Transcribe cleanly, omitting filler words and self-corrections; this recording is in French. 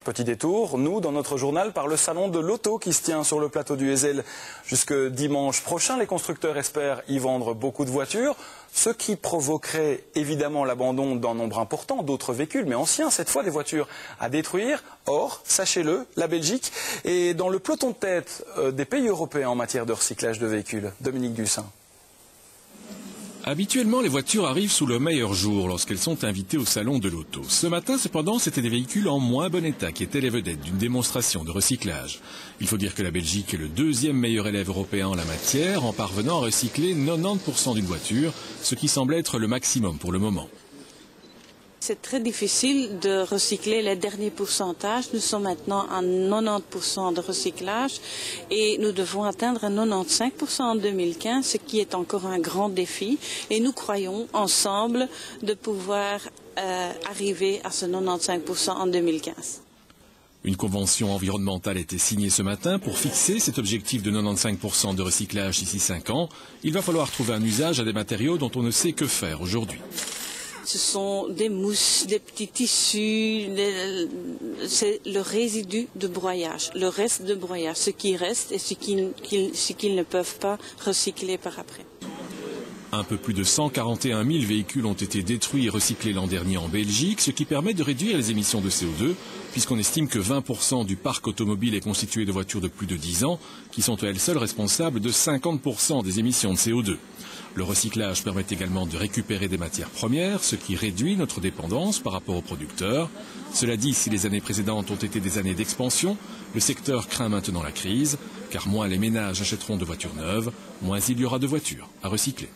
Petit détour, nous, dans notre journal, par le salon de l'auto qui se tient sur le plateau du Hezel. Jusque dimanche prochain, les constructeurs espèrent y vendre beaucoup de voitures, ce qui provoquerait évidemment l'abandon d'un nombre important d'autres véhicules, mais anciens, cette fois des voitures à détruire. Or, sachez-le, la Belgique est dans le peloton de tête des pays européens en matière de recyclage de véhicules. Dominique Dussin. Habituellement, les voitures arrivent sous le meilleur jour lorsqu'elles sont invitées au salon de l'auto. Ce matin, cependant, c'étaient des véhicules en moins bon état qui étaient les vedettes d'une démonstration de recyclage. Il faut dire que la Belgique est le deuxième meilleur élève européen en la matière, en parvenant à recycler 90% d'une voiture, ce qui semble être le maximum pour le moment. C'est très difficile de recycler les derniers pourcentages. Nous sommes maintenant à 90% de recyclage et nous devons atteindre 95% en 2015, ce qui est encore un grand défi. Et nous croyons ensemble de pouvoir arriver à ce 95% en 2015. Une convention environnementale a été signée ce matin pour fixer cet objectif de 95% de recyclage d'ici 5 ans. Il va falloir trouver un usage à des matériaux dont on ne sait que faire aujourd'hui. Ce sont des mousses, des petits tissus, c'est le résidu de broyage, le reste de broyage, ce qui reste et ce qu'ils ne peuvent pas recycler par après. Un peu plus de 141 000 véhicules ont été détruits et recyclés l'an dernier en Belgique, ce qui permet de réduire les émissions de CO2, puisqu'on estime que 20% du parc automobile est constitué de voitures de plus de 10 ans, qui sont elles seules responsables de 50% des émissions de CO2. Le recyclage permet également de récupérer des matières premières, ce qui réduit notre dépendance par rapport aux producteurs. Cela dit, si les années précédentes ont été des années d'expansion, le secteur craint maintenant la crise, car moins les ménages achèteront de voitures neuves, moins il y aura de voitures à recycler.